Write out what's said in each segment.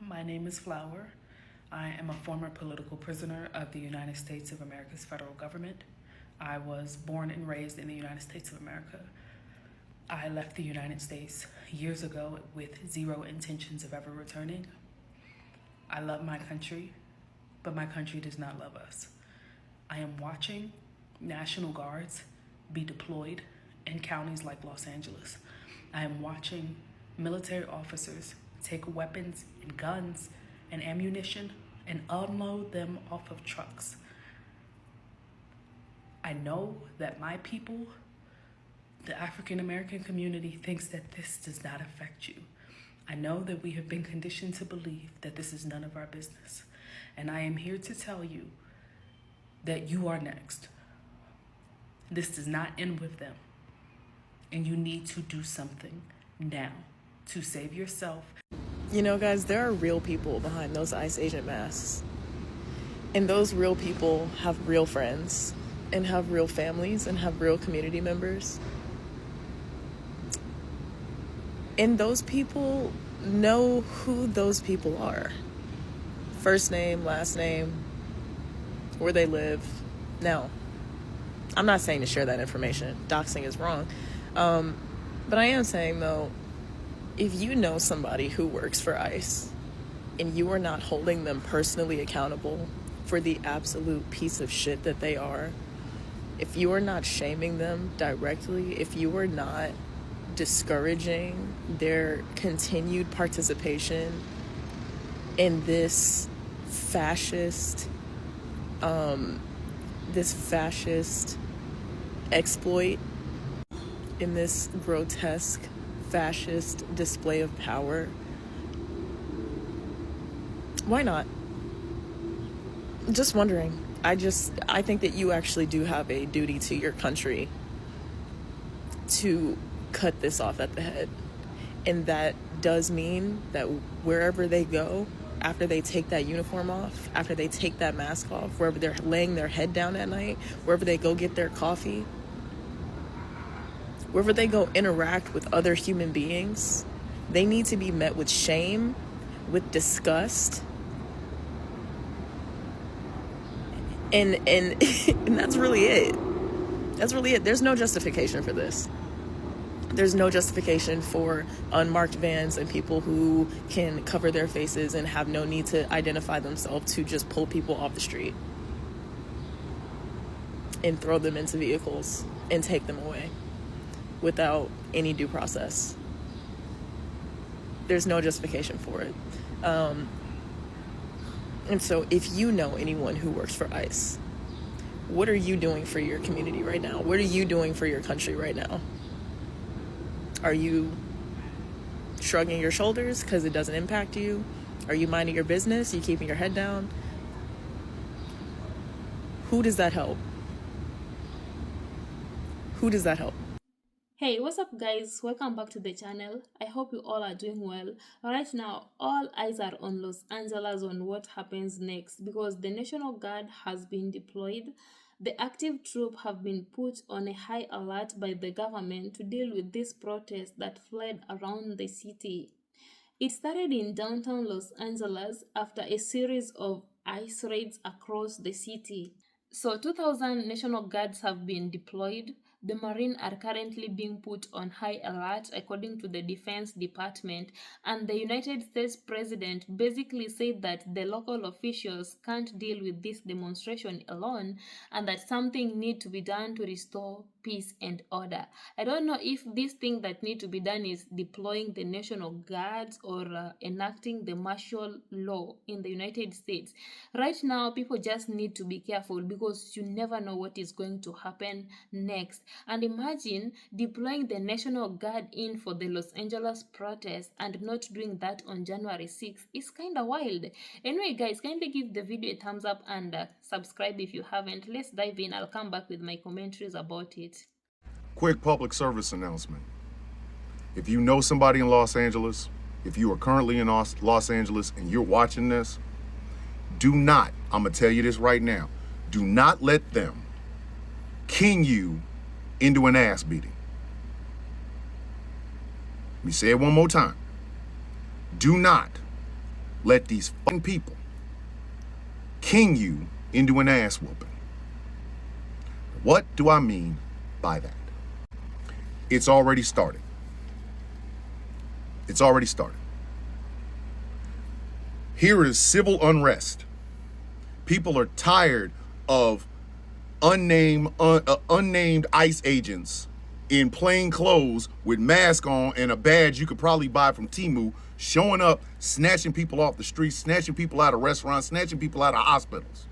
My name is Flower. I am a former political prisoner of the United States of America's federal government. I was born and raised in the United States of America. I left the United States years ago with zero intentions of ever returning. I love my country, but my country does not love us. I am watching National Guards be deployed in counties like Los Angeles. I am watching military officers take weapons and guns and ammunition and unload them off of trucks. I know that my people, the African American community, thinks that this does not affect you. I know that we have been conditioned to believe that this is none of our business. And I am here to tell you that you are next. This does not end with them. And you need to do something now to save yourself. You know, guys, there are real people behind those ICE agent masks. And those real people have real friends and have real families and have real community members. And those people know who those people are. First name, last name, where they live. Now, I'm not saying to share that information. Doxing is wrong. But I am saying, though, if you know somebody who works for ICE and you are not holding them personally accountable for the absolute piece of shit that they are, if you are not shaming them directly, if you are not discouraging their continued participation in this fascist exploit, in this grotesque fascist display of power, why not? Just wondering. I think that you actually do have a duty to your country to cut this off at the head. And that does mean that wherever they go, after they take that uniform off, after they take that mask off, wherever they're laying their head down at night, wherever they go get their coffee, wherever they go interact with other human beings, they need to be met with shame, with disgust, and and that's really it. That's really it. There's no justification for this. There's no justification for unmarked vans and people who can cover their faces and have no need to identify themselves to just pull people off the street and throw them into vehicles and take them away without any due process. There's no justification for it. And so if you know anyone who works for ICE, what are you doing for your community right now? What are you doing for your country right now? Are you shrugging your shoulders because it doesn't impact you? Are you minding your business? Are you keeping your head down? Who does that help? Who does that help? Hey, what's up guys? Welcome back to the channel. I hope you all are doing well. Right now, all eyes are on Los Angeles on what happens next because the National Guard has been deployed. The active troops have been put on a high alert by the government to deal with this protest that fled around the city. It started in downtown Los Angeles after a series of ICE raids across the city. So 2,000 National Guards have been deployed. The Marines are currently being put on high alert according to the Defense Department, and the United States President basically said that the local officials can't deal with this demonstration alone and that something needs to be done to restore peace and order. I don't know if this thing that needs to be done is deploying the National Guards or enacting the martial law in the United States. Right now, people just need to be careful because you never know what is going to happen next. And imagine deploying the National Guard in for the Los Angeles protest and not doing that on January 6th. It's kind of wild. Anyway, guys, kindly give the video a thumbs up and subscribe if you haven't. Let's dive in. I'll come back with my commentaries about it. Quick public service announcement. If you know somebody in Los Angeles, if you are currently in Los Angeles and you're watching this, do not, I'm going to tell you this right now, do not let them king you into an ass beating. Let me say it one more time. Do not let these fucking people king you into an ass whooping. What do I mean by that? It's already started. It's already started. Here is civil unrest. People are tired of unnamed ICE agents in plain clothes with masks on and a badge you could probably buy from Temu, showing up, snatching people off the streets, snatching people out of restaurants, snatching people out of hospitals.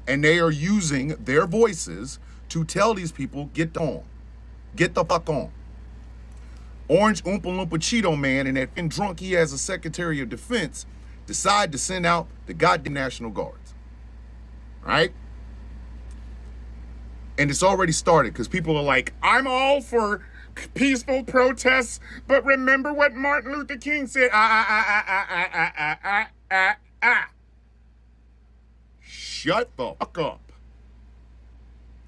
And they are using their voices to tell these people, get the fuck on. Orange Oompa Loompa Cheeto Man and that drunk he has a Secretary of Defense decide to send out the goddamn National Guards. Right? And it's already started because people are like, I'm all for peaceful protests, but remember what Martin Luther King said. Shut the fuck up.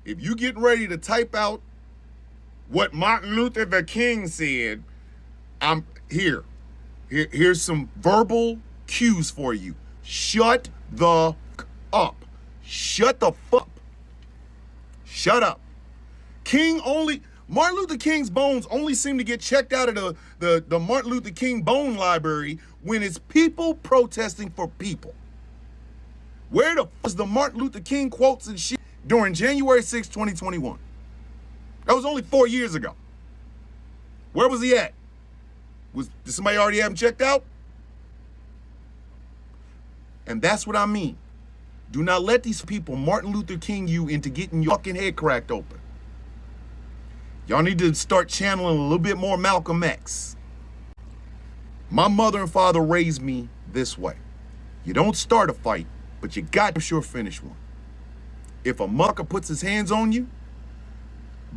If you getting ready to type out what Martin Luther the King said, I'm here. Here's some verbal cues for you. Shut the fuck up. Shut the fuck up. Shut up. Martin Luther King's bones only seem to get checked out of the Martin Luther King Bone Library when it's people protesting for people. Where the fuck is the Martin Luther King quotes and shit during January 6, 2021? That was only 4 years ago. Where was he at? Did somebody already have him checked out? And that's what I mean. Do not let these people Martin Luther King you into getting your fucking head cracked open. Y'all need to start channeling a little bit more Malcolm X. My mother and father raised me this way. You don't start a fight, but you got sure finish one. If a mucker puts his hands on you,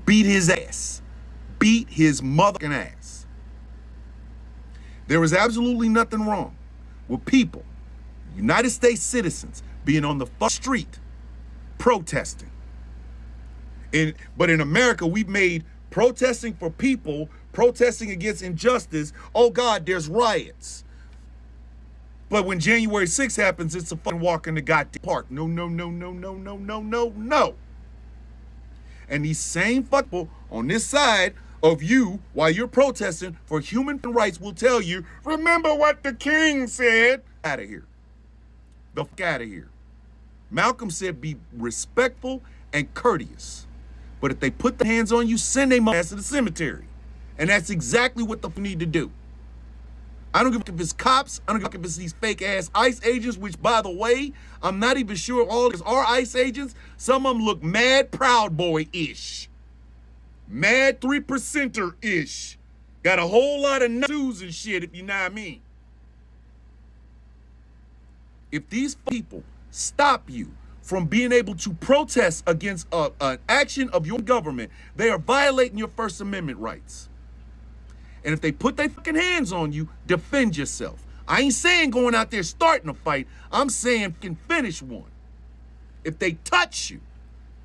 beat his ass. Beat his motherfucking ass. There is absolutely nothing wrong with people, United States citizens, being on the street protesting. But in America, we've made protesting for people, protesting against injustice, oh God, there's riots. But when January 6th happens, it's a fucking walk in the goddamn park. No, no, no, no, no, no, no, no, no. And these same people on this side of you, while you're protesting for human rights, will tell you, remember what the king said. Out of here. The fuck out of here. Malcolm said be respectful and courteous. But if they put their hands on you, send their ass to the cemetery. And that's exactly what the need to do. I don't give a fuck if it's cops. I don't give a fuck if it's these fake ass ICE agents, which by the way, I'm not even sure all of these are ICE agents. Some of them look mad Proud Boy-ish. Mad 3%er-ish. Got a whole lot of tattoos and shit, if you know what I mean. If these people stop you from being able to protest against an action of your government, they are violating your First Amendment rights. And if they put their fucking hands on you, defend yourself. I ain't saying going out there starting a fight. I'm saying can finish one. If they touch you,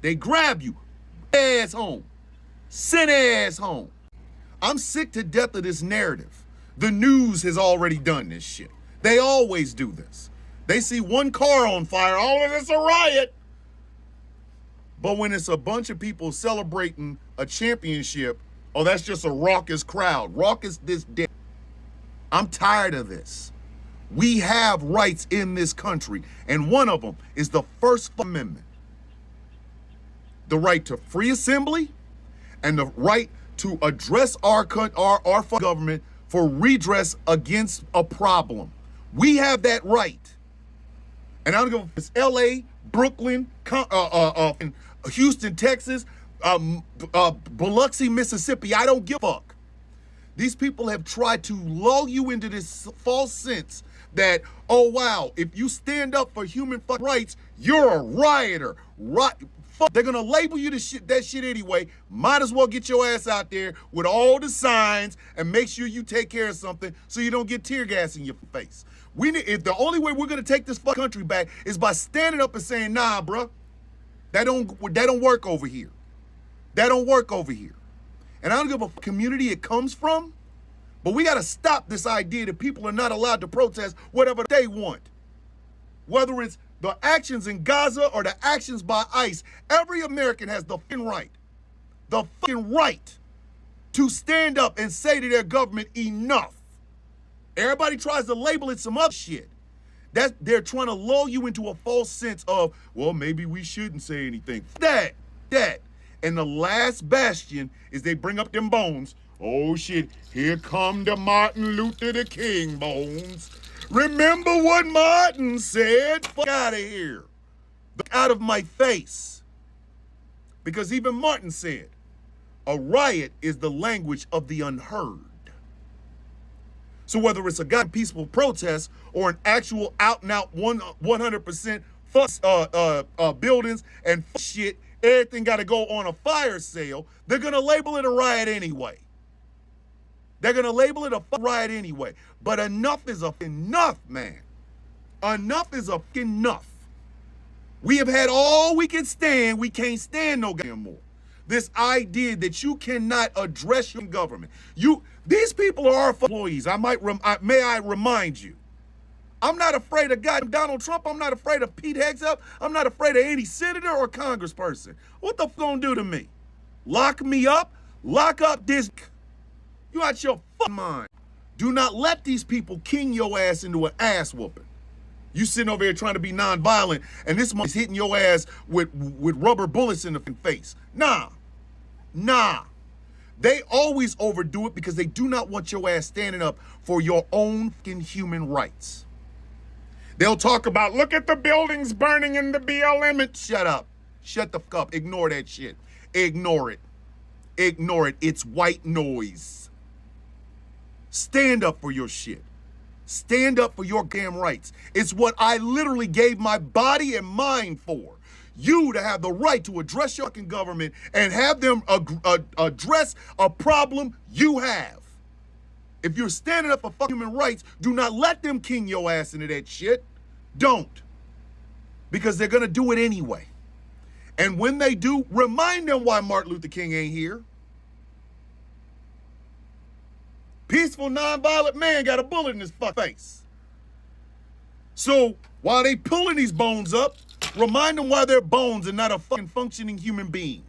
they grab you, ass home. Send ass home. I'm sick to death of this narrative. The news has already done this shit. They always do this. They see one car on fire, all of it's a riot. But when it's a bunch of people celebrating a championship, oh, that's just a raucous crowd. Raucous this day. I'm tired of this. We have rights in this country, and one of them is the First Amendment. The right to free assembly and the right to address our government for redress against a problem. We have that right. And I don't give a fuck if it's LA, Brooklyn, Houston, Texas, Biloxi, Mississippi. I don't give a fuck. These people have tried to lull you into this false sense that, oh wow, if you stand up for human rights, you're a rioter. Fuck, they're gonna label you that shit anyway. Might as well get your ass out there with all the signs and make sure you take care of something so you don't get tear gas in your face. If the only way we're gonna take this country back is by standing up and saying, nah, bruh, that don't work over here. That don't work over here. And I don't give a community it comes from, But we got to stop this idea that people are not allowed to protest whatever they want. Whether it's the actions in Gaza or the actions by ICE, every American has the fucking right to stand up and say to their government, enough. Everybody tries to label it some other shit. They're trying to lull you into a false sense of, well, maybe we shouldn't say anything. That. And the last bastion is they bring up them bones. Oh shit, here come the Martin Luther the King bones. Remember what Martin said? Fuck out of here. Look out of my face. Because even Martin said, a riot is the language of the unheard. So whether it's a goddamn peaceful protest or an actual out and out 100% fuck buildings and shit, everything got to go on a fire sale, they're going to label it a riot anyway. They're going to label it a riot anyway. But enough is enough, man. Enough is enough. We have had all we can stand. We can't stand no goddamn more. This idea that you cannot address your government. These people are our employees. May I remind you. I'm not afraid of goddamn Donald Trump. I'm not afraid of Pete Hegseth. I'm not afraid of any senator or congressperson. What the fuck gonna do to me? Lock me up? Lock up this. You out your fucking mind. Do not let these people king your ass into an ass whooping. You sitting over here trying to be nonviolent, and this is hitting your ass with rubber bullets in the face. Nah. They always overdo it because they do not want your ass standing up for your own fucking human rights. They'll talk about, look at the buildings burning in the BLM. And shut up. Shut the fuck up. Ignore that shit. Ignore it. It's white noise. Stand up for your shit. Stand up for your damn rights. It's what I literally gave my body and mind for. You to have the right to address your fucking government and have them address a problem you have. If you're standing up for fucking human rights, do not let them king your ass into that shit. Don't. Because they're going to do it anyway. And when they do, remind them why Martin Luther King ain't here. Peaceful, nonviolent man got a bullet in his fucking face. So while they pulling these bones up, remind them why they're bones and not a fucking functioning human being.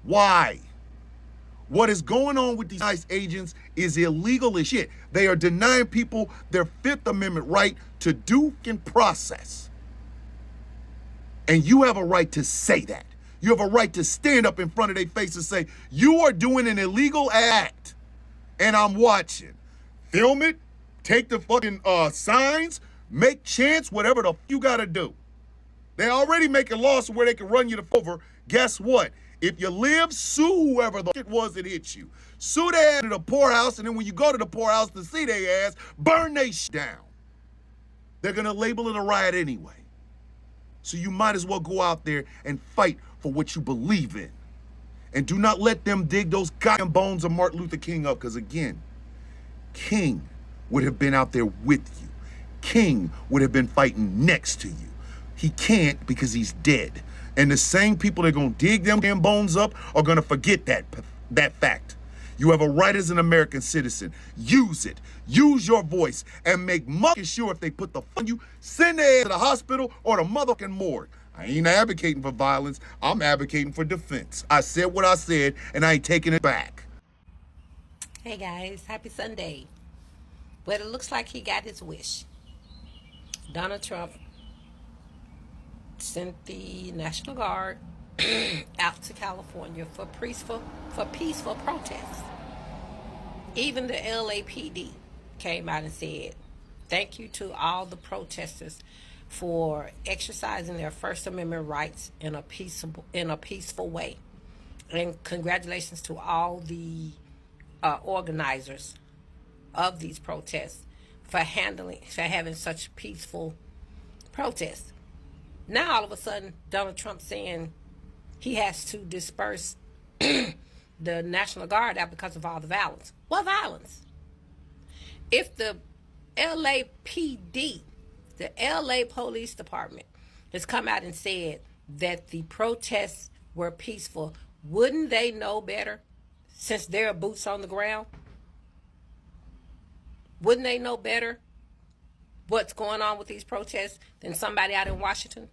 Why? What is going on with these ICE agents is illegal as shit. They are denying people their Fifth Amendment right to due process. And you have a right to say that. You have a right to stand up in front of their face and say, you are doing an illegal act. And I'm watching. Film it. Take the fucking signs. Make chants, whatever the you gotta do. They already making laws where they can run you over. Guess what? If you live, sue whoever the it was that hit you. Sue their ass to the poorhouse, and then when you go to the poorhouse to see their ass, burn they shit down. They're gonna label it a riot anyway. So you might as well go out there and fight for what you believe in. And do not let them dig those goddamn bones of Martin Luther King up, because again, King would have been out there with you. King would have been fighting next to you. He can't because he's dead. And the same people that are going to dig them damn bones up are going to forget that fact. You have a right as an American citizen. Use it. Use your voice and make fucking sure if they put the on you, send their ass to the hospital or the motherfucking morgue. I ain't advocating for violence. I'm advocating for defense. I said what I said and I ain't taking it back. Hey guys, happy Sunday. Well, it looks like he got his wish. Donald Trump sent the National Guard out to California for peaceful protests. Even the LAPD came out and said, thank you to all the protesters for exercising their First Amendment rights in a peaceful way. And congratulations to all the organizers of these protests for having such peaceful protests. Now all of a sudden Donald Trump saying he has to disperse the National Guard out because of all the violence. What violence? If the LAPD, the LA Police Department, has come out and said that the protests were peaceful, wouldn't they know better since they're boots on the ground? Wouldn't they know better what's going on with these protests than somebody out in Washington?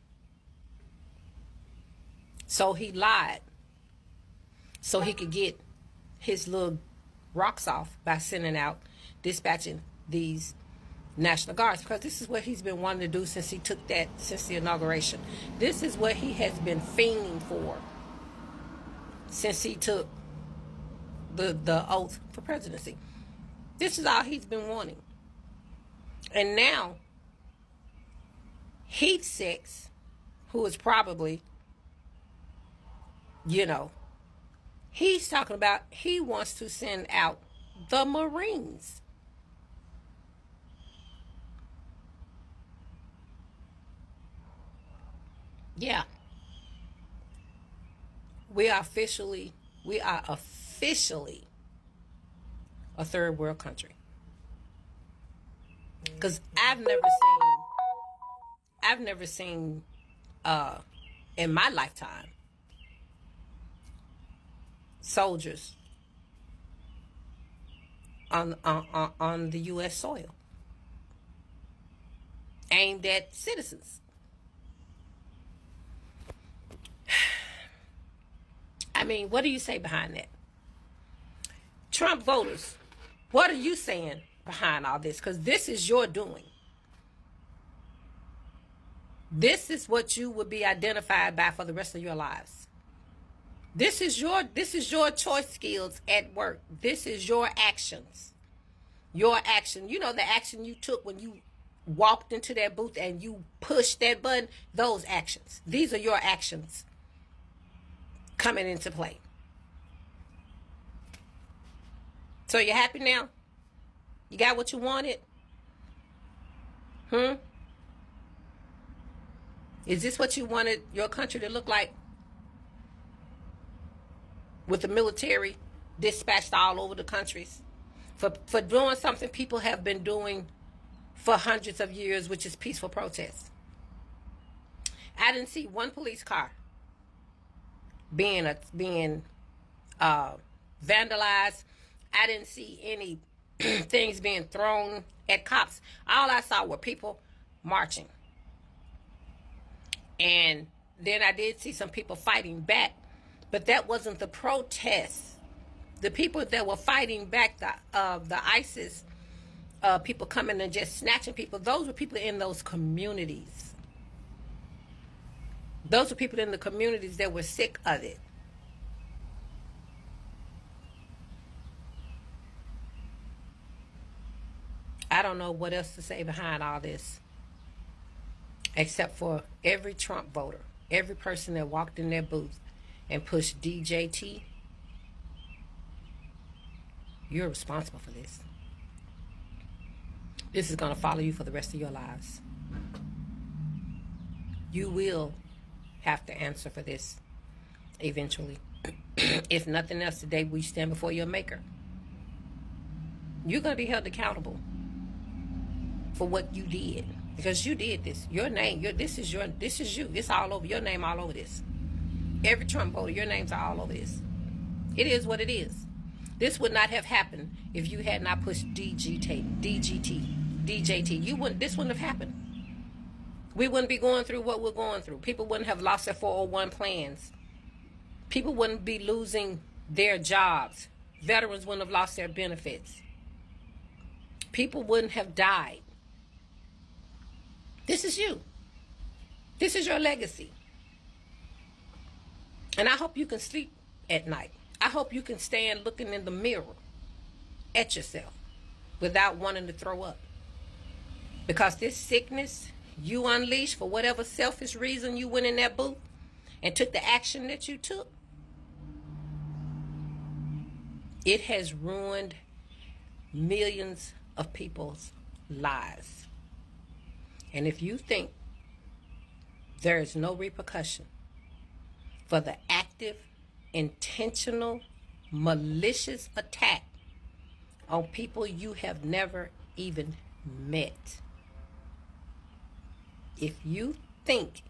So he lied so he could get his little rocks off by dispatching these National Guards, because this is what he's been wanting to do since the inauguration. This is what he has been fiending for since he took the oath for presidency. This is all he's been wanting. And now, Heat Six, who is probably, he's talking about he wants to send out the Marines. Yeah. We are officially a third world country. Because I've never seen in my lifetime soldiers on the U.S. soil aimed at citizens. I mean, what do you say behind that? Trump voters, what are you saying behind all this? Because this is your doing. This is what you would be identified by for the rest of your lives. This is your choice skills at work. This is your actions. Your action. You know, the action you took when you walked into that booth and you pushed that button, those actions. These are your actions coming into play. So you happy now? You got what you wanted? Is this what you wanted your country to look like? With the military dispatched all over the countries for doing something people have been doing for hundreds of years, which is peaceful protests. I didn't see one police car being vandalized. I didn't see any things being thrown at cops. All I saw were people marching. And then I did see some people fighting back, but that wasn't the protest. The people that were fighting back, the ISIS people coming and just snatching people, those were people in those communities. Those were people in the communities that were sick of it. I don't know what else to say behind all this, except for every Trump voter, every person that walked in their booth and pushed DJT, you're responsible for this. This is going to follow you for the rest of your lives. You will have to answer for this eventually. If nothing else, today we stand before your maker. You're going to be held accountable for what you did, because you did this. Your name, this is you. It's all over your name, all over this. Every Trump voter, your names are all over this. It is what it is. This would not have happened if you had not pushed DJT. This wouldn't have happened. We wouldn't be going through what we're going through. People wouldn't have lost their 401 plans. People wouldn't be losing their jobs. Veterans wouldn't have lost their benefits. People wouldn't have died. This is you. This is your legacy. And I hope you can sleep at night. I hope you can stand looking in the mirror at yourself without wanting to throw up. Because this sickness you unleashed for whatever selfish reason you went in that booth and took the action that you took, it has ruined millions of people's lives. And if you think there is no repercussion for the active, intentional, malicious attack on people you have never even met, if you think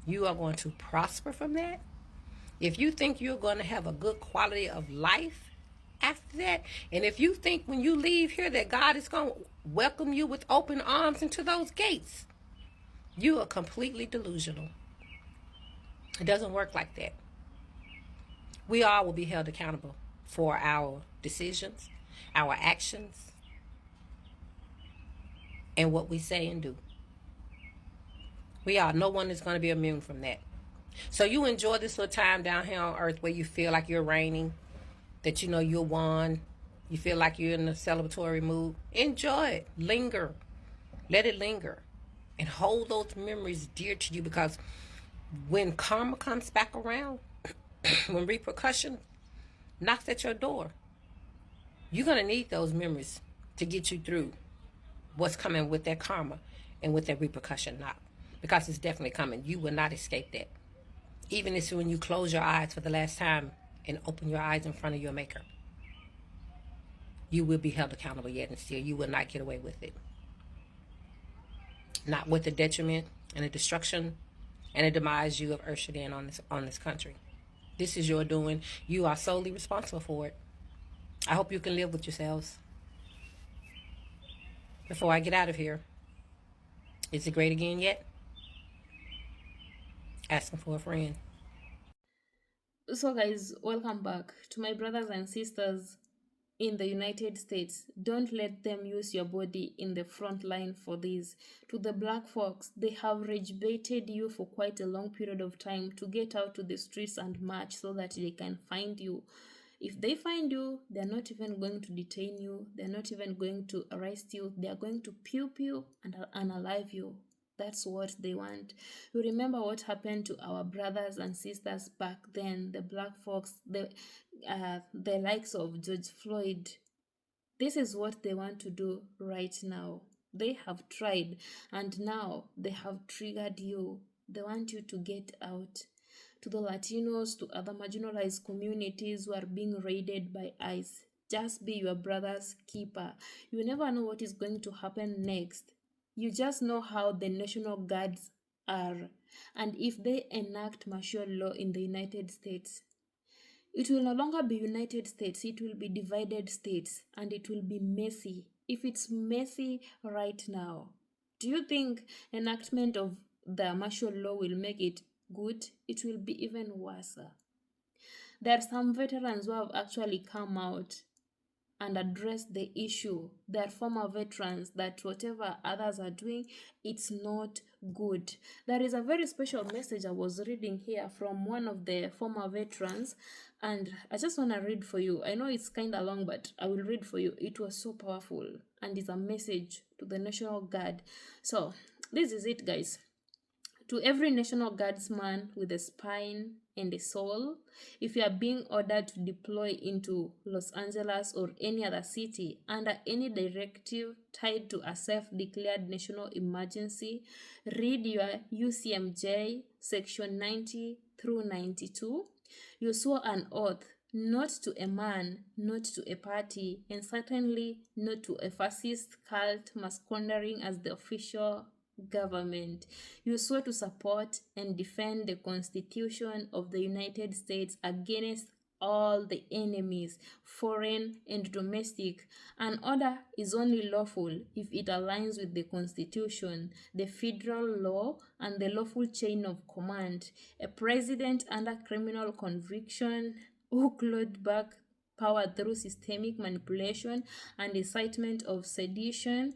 you are going to prosper from that, if you think you're going to have a good quality of life after that. And if you think when you leave here that God is going to welcome you with open arms into those gates, you are completely delusional. It doesn't work like that. We all will be held accountable for our decisions, our actions, and what we say and do. We are. No one is going to be immune from that. So you enjoy this little time down here on earth where you feel like you're reigning, that you know you won, you feel like you're in a celebratory mood. Enjoy it. Linger. Let it linger. And hold those memories dear to you, because when karma comes back around, when repercussion knocks at your door, you're going to need those memories to get you through what's coming with that karma and with that repercussion knock. Because it's definitely coming. You will not escape that. Even if when you close your eyes for the last time and open your eyes in front of your maker, you will be held accountable yet, and still you will not get away with it. Not with the detriment and the destruction and the demise you have ushered in on this country. This is your doing. You are solely responsible for it. I hope you can live with yourselves. Before I get out of here, is it great again yet? Asking for a friend. So, guys, welcome back. To my brothers and sisters in the United States, don't let them use your body in the front line for this. To the black folks, they have rage baited you for quite a long period of time to get out to the streets and march so that they can find you. If they find you, they're not even going to detain you. They're not even going to arrest you. They're going to pew and unalive you. That's what they want. You remember what happened to our brothers and sisters back then, the black folks, the likes of George Floyd. This is what they want to do right now. They have tried, and now they have triggered you. They want you to get out. To the Latinos, to other marginalized communities who are being raided by ICE, just be your brother's keeper. You never know what is going to happen next. You just know how the National Guards are. And if they enact martial law in the United States, it will no longer be United States, it will be divided states, and it will be messy. If it's messy right now, do you think enactment of the martial law will make it good? It will be even worse. There are some veterans who have actually come out and address the issue. They're former veterans that whatever others are doing, it's not good. There is a very special message I was reading here from one of the former veterans, and I just want to read for you. I know it's kind of long, but I will read for you. It was so powerful, and it's a message to the National Guard. So this is it, guys. To every National Guardsman with a spine and a soul, if you are being ordered to deploy into Los Angeles or any other city under any directive tied to a self-declared national emergency, read your UCMJ section 90 through 92. You swore an oath not to a man, not to a party, and certainly not to a fascist cult masquerading as the official government. You swore to support and defend the Constitution of the United States against all the enemies, foreign and domestic. An order is only lawful if it aligns with the Constitution, the federal law, and the lawful chain of command. A president under criminal conviction who clawed back power through systemic manipulation and incitement of sedition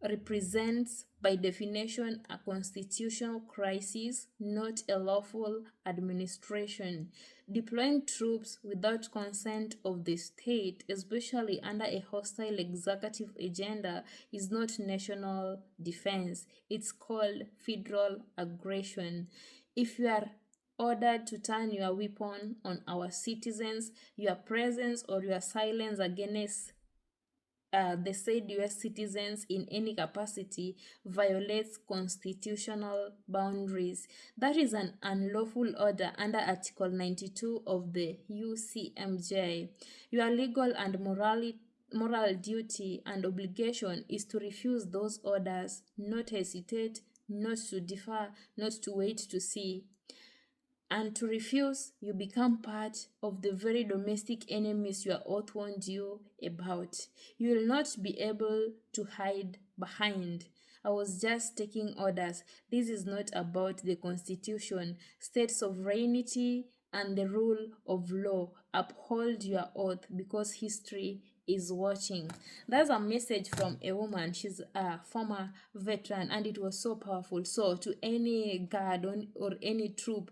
represents, by definition, a constitutional crisis, not a lawful administration. Deploying troops without consent of the state, especially under a hostile executive agenda, is not national defense. It's called federal aggression. If you are ordered to turn your weapon on our citizens, your presence or your silence against the said U.S. citizens in any capacity violates constitutional boundaries. That is an unlawful order under Article 92 of the UCMJ. Your legal and moral duty and obligation is to refuse those orders, not hesitate, not to defer, not to wait to see. And to refuse, you become part of the very domestic enemies your oath warned you about. You will not be able to hide behind. I was just taking orders. This is not about the Constitution, state sovereignty, and the rule of law. Uphold your oath because history is watching. That's a message from a woman. She's a former veteran, and it was so powerful. So, to any guard or any troop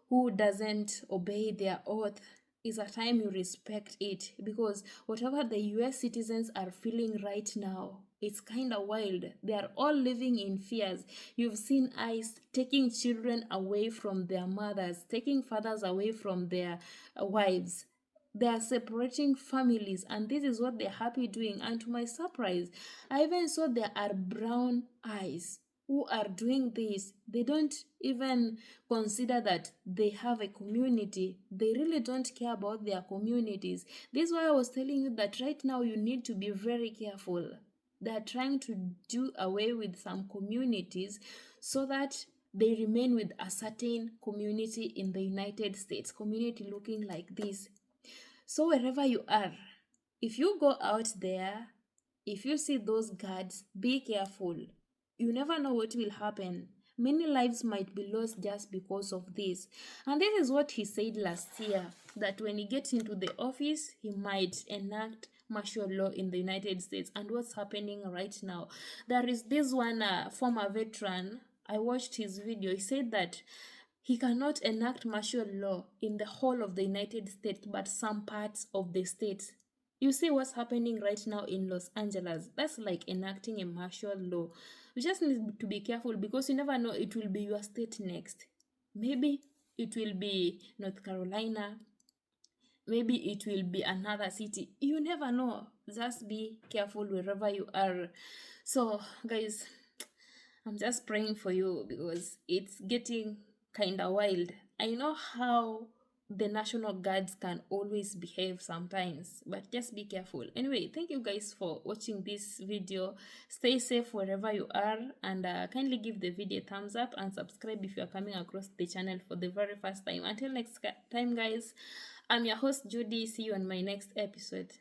who doesn't obey their oath, is a time you respect it, because whatever the US citizens are feeling right now, it's kind of wild. They are all living in fears. You've seen ICE taking children away from their mothers, taking fathers away from their wives. They are separating families, and this is what they're happy doing. And to my surprise, I even saw there are brown eyes who are doing this. They don't even consider that they have a community. They really don't care about their communities. This is why I was telling you that right now you need to be very careful. They are trying to do away with some communities so that they remain with a certain community in the United States, community looking like this. So wherever you are, if you go out there, if you see those guards, be careful. You never know what will happen. Many lives might be lost just because of this. And this is what he said last year, that when he gets into the office, he might enact martial law in the United States. And what's happening right now? There is this one former veteran. I watched his video. He said that he cannot enact martial law in the whole of the United States, but some parts of the state. You see what's happening right now in Los Angeles. That's like enacting a martial law. You just need to be careful, because you never know, it will be your state next. Maybe it will be North Carolina. Maybe it will be another city. You never know. Just be careful wherever you are. So, guys, I'm just praying for you, because it's getting kind of wild. I know how the National Guards can always behave sometimes, but just be careful. Anyway, thank you guys for watching this video. Stay safe wherever you are, and kindly give the video a thumbs up and subscribe if you are coming across the channel for the very first time. Until next time, guys, I'm your host Judy. See you on my next episode.